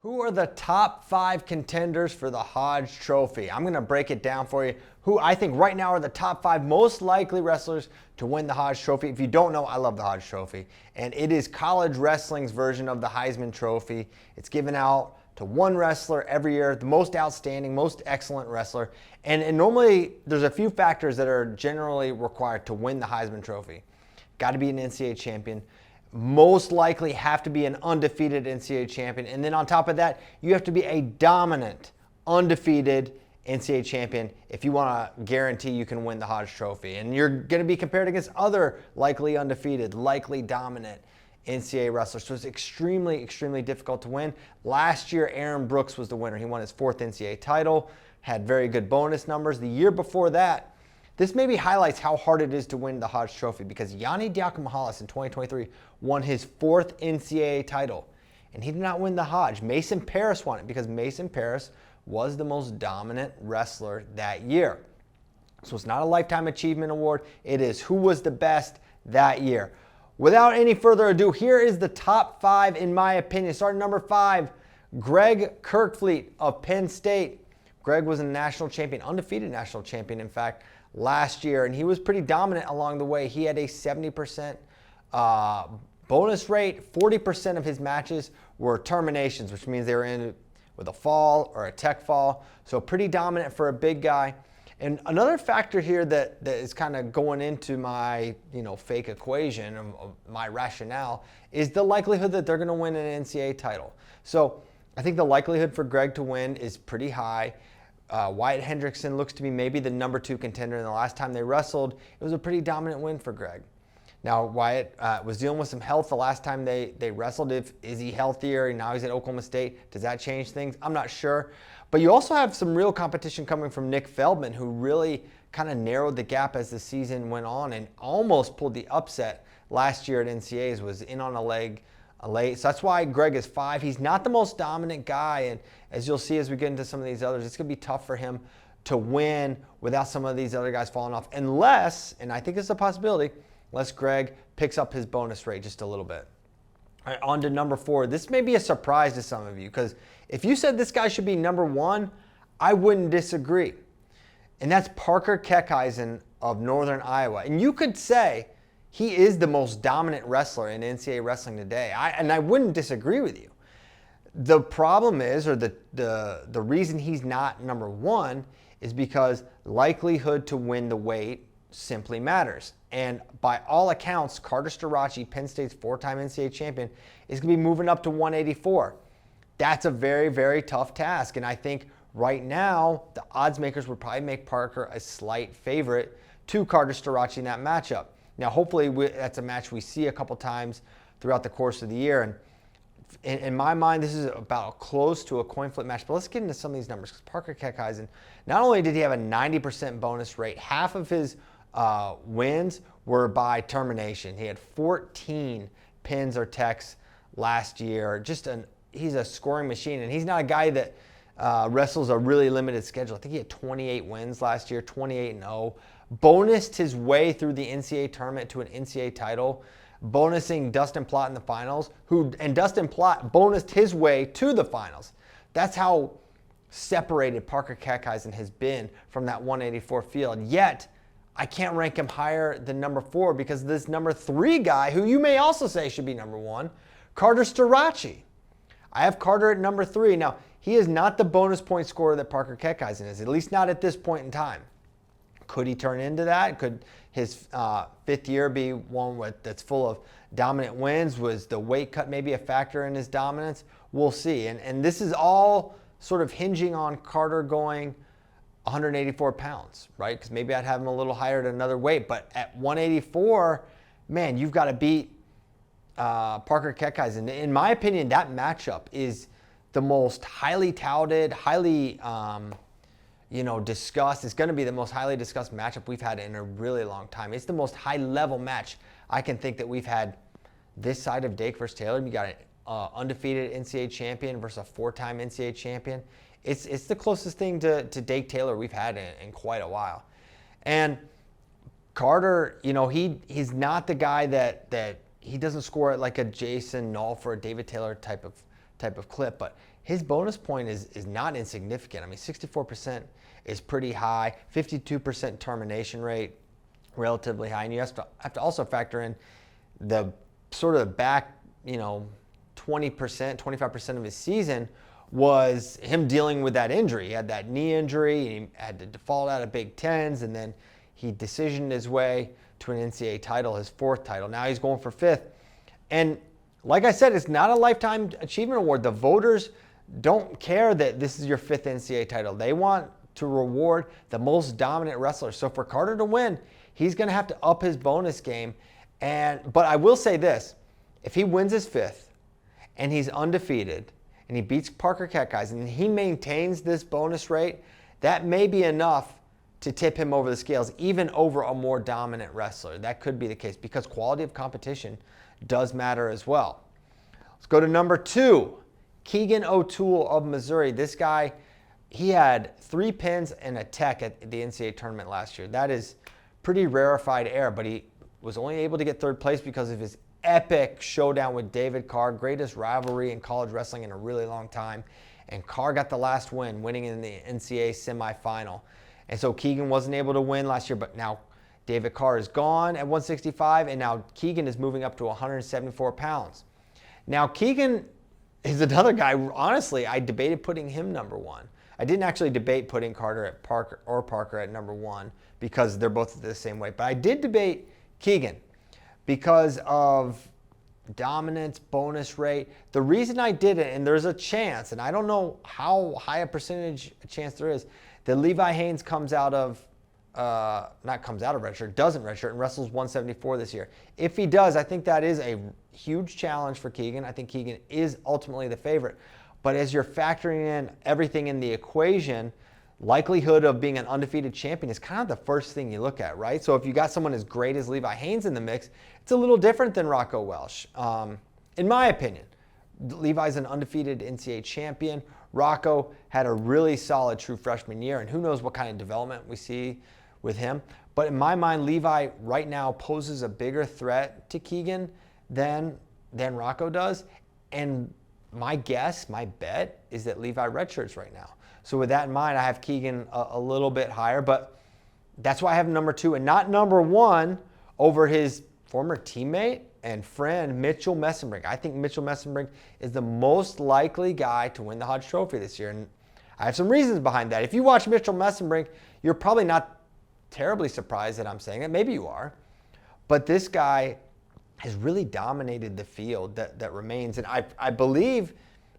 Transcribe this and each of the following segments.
Who are the top 5 contenders for the Hodge Trophy? I'm going to break it down for you. Who I think right now are the top 5 most likely wrestlers to win the Hodge Trophy. If you don't know, I love the Hodge Trophy. And it is college wrestling's version of the Heisman Trophy. It's given out to one wrestler every year, the most outstanding, most excellent wrestler. And normally there's a few factors that are generally required to win the Heisman Trophy. Got to be an NCAA champion. Most likely have to be an undefeated NCAA champion. And then on top of that, you have to be a dominant, undefeated NCAA champion if you want to guarantee you can win the Hodge Trophy. And you're going to be compared against other likely undefeated, likely dominant NCAA wrestlers. So it's extremely, extremely difficult to win. Last year, Aaron Brooks was the winner. He won his 4th NCAA title, had very good bonus numbers. The year before that, this maybe highlights how hard it is to win the Hodge Trophy because Yianni Diakomihalis in 2023 won his 4th NCAA title, and he did not win the Hodge. Mason Parris won it because Mason Parris was the most dominant wrestler that year. So it's not a Lifetime Achievement Award. It is who was the best that year. Without any further ado, here is the top 5 in my opinion. Starting number 5, Greg Kirkfleet of Penn State. Greg was a national champion, undefeated national champion, in fact, last year, and he was pretty dominant along the way. He had a 70% bonus rate. 40% of his matches were terminations, which means they were in with a fall or a tech fall. So pretty dominant for a big guy. And another factor here that is kind of going into my fake equation of my rationale is the likelihood that they're going to win an NCAA title. So I think the likelihood for Greg to win is pretty high. Wyatt Hendrickson looks to be maybe the number 2 contender. And the last time they wrestled, it was a pretty dominant win for Greg. Now, Wyatt was dealing with some health the last time they wrestled. Is he healthier? Now he's at Oklahoma State. Does that change things? I'm not sure. But you also have some real competition coming from Nick Feldman, who really kind of narrowed the gap as the season went on and almost pulled the upset last year at NCAAs, was in on a leg late. So that's why Greg is 5. He's not the most dominant guy, and as you'll see as we get into some of these others, it's going to be tough for him to win without some of these other guys falling off, unless, and I think it's a possibility, unless Greg picks up his bonus rate just a little bit. All right, on to number 4. This may be a surprise to some of you, because if you said this guy should be number 1, I wouldn't disagree. And that's Parker Keckheisen of Northern Iowa. And you could say he is the most dominant wrestler in NCAA wrestling today. And I wouldn't disagree with you. The problem is, or the reason he's not number 1 is because likelihood to win the weight simply matters. And by all accounts, Carter Starachi, Penn State's 4-time NCAA champion, is going to be moving up to 184. That's a very, very tough task. And I think right now, the odds makers would probably make Parker a slight favorite to Carter Starachi in that matchup. Now, hopefully, that's a match we see a couple times throughout the course of the year. And in my mind, this is about close to a coin flip match. But let's get into some of these numbers, because Parker Keckheisen, not only did he have a 90% bonus rate, half of his wins were by termination. He had 14 pins or techs last year. He's a scoring machine, and he's not a guy that wrestles a really limited schedule. I think he had 28 wins last year, 28-0. Bonused his way through the NCAA tournament to an NCAA title, bonusing Dustin Plott in the finals, and Dustin Plott bonused his way to the finals. That's how separated Parker Keckheisen has been from that 184 field. Yet, I can't rank him higher than number 4 because this number 3 guy, who you may also say should be number 1, Carter Starachi. I have Carter at number 3. Now, he is not the bonus point scorer that Parker Keckheisen is, at least not at this point in time. Could he turn into that? Could his 5th year be one that's full of dominant wins? Was the weight cut maybe a factor in his dominance? We'll see. And this is all sort of hinging on Carter going 184 pounds, right? Because maybe I'd have him a little higher at another weight. But at 184, man, you've got to beat Parker Keckheisen. In my opinion, that matchup is the most highly touted, highly discussed. It's going to be the most highly discussed matchup we've had in a really long time. It's the most high-level match I can think that we've had this side of Dake versus Taylor. You got an undefeated NCAA champion versus a 4-time NCAA champion. It's the closest thing to Dake Taylor we've had in quite a while. And Carter, he's not the guy that he doesn't score at like a Jason Nolf or a David Taylor type of clip, but his bonus point is not insignificant. I mean, 64% is pretty high, 52% termination rate, relatively high. And you have to also factor in the sort of back, 20%, 25% of his season was him dealing with that injury. He had that knee injury, and he had to default out of Big Tens, and then he decisioned his way to an NCAA title, his 4th title. Now he's going for 5th. And like I said, it's not a lifetime achievement award. The voters don't care that this is your 5th NCAA title. They want to reward the most dominant wrestler. So for Carter to win, he's going to have to up his bonus game. But I will say this, if he wins his 5th and he's undefeated and he beats Parker Keckheisen and he maintains this bonus rate, that may be enough to tip him over the scales, even over a more dominant wrestler. That could be the case because quality of competition does matter as well. Let's go to number 2, Keegan Tool of Missouri. This guy, he had 3 pins and a tech at the NCAA tournament last year. That is pretty rarefied air, but he was only able to get 3rd place because of his epic showdown with David Carr, greatest rivalry in college wrestling in a really long time. And Carr got the last win, winning in the NCAA semifinal. And so Keegan wasn't able to win last year, but now David Carr is gone at 165, and now Keegan is moving up to 174 pounds. Now Keegan is another guy, honestly, I debated putting him number 1. I didn't actually debate putting Carter at Parker at number 1 because they're both the same weight, but I did debate Keegan because of dominance, bonus rate. The reason I did it, and there's a chance, and I don't know how high a percentage chance there is, that Levi Haynes doesn't redshirt and wrestles 174 this year. If he does, I think that is a huge challenge for Keegan. I think Keegan is ultimately the favorite. But as you're factoring in everything in the equation, likelihood of being an undefeated champion is kind of the first thing you look at, right? So if you got someone as great as Levi Haynes in the mix, it's a little different than Rocco Welsh. In my opinion, Levi's an undefeated NCAA champion. Rocco had a really solid true freshman year, and who knows what kind of development we see with him. But in my mind, Levi right now poses a bigger threat to Keegan than Rocco does. And my bet is that Levi redshirts right now. So with that in mind, I have Keegan a little bit higher, but that's why I have number 2 and not number 1 over his former teammate and friend, Mitchell Messenbrink. I think Mitchell Messenbrink is the most likely guy to win the Hodge Trophy this year. And I have some reasons behind that. If you watch Mitchell Messenbrink, you're probably not terribly surprised that I'm saying it. Maybe you are. But this guy has really dominated the field that remains. And I believe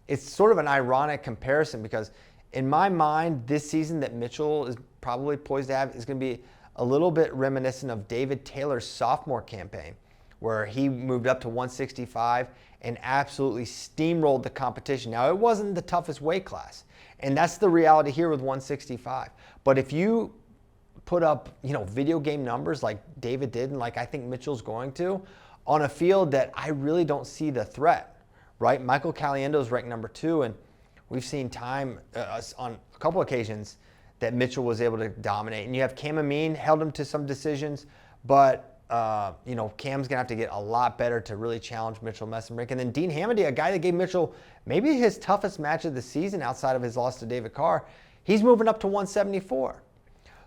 it's sort of an ironic comparison because in my mind, this season that Mitchell is probably poised to have is going to be a little bit reminiscent of David Taylor's sophomore campaign, where he moved up to 165 and absolutely steamrolled the competition. Now, it wasn't the toughest weight class, and that's the reality here with 165. But if you put up, video game numbers like David did and like I think Mitchell's going to, on a field that I really don't see the threat, right? Michael Caliendo's ranked number 2, and we've seen time on a couple occasions that Mitchell was able to dominate. And you have Cam Amin, held him to some decisions, but Cam's gonna have to get a lot better to really challenge Mitchell Messenbrink. And then Dean Hamady, a guy that gave Mitchell maybe his toughest match of the season outside of his loss to David Carr, he's moving up to 174.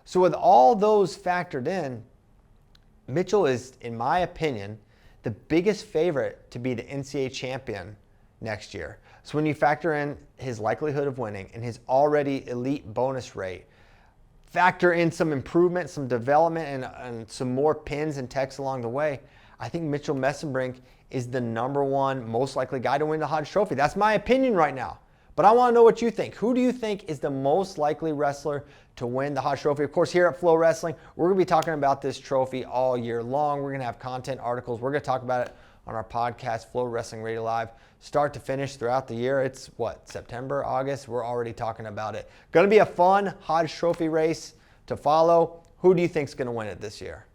So with all those factored in, Mitchell is, in my opinion, the biggest favorite to be the NCAA champion next year. So when you factor in his likelihood of winning and his already elite bonus rate, factor in some improvement, some development, and some more pins and techs along the way, I think Mitchell Messenbrink is the number 1 most likely guy to win the Hodge Trophy. That's my opinion right now. But I want to know what you think. Who do you think is the most likely wrestler to win the Hodge Trophy? Of course, here at FloWrestling, we're going to be talking about this trophy all year long. We're going to have content, articles. We're going to talk about it on our podcast, FloWrestling Radio Live, start to finish throughout the year. It's September, August? We're already talking about it. Going to be a fun Hodge Trophy race to follow. Who do you think is going to win it this year?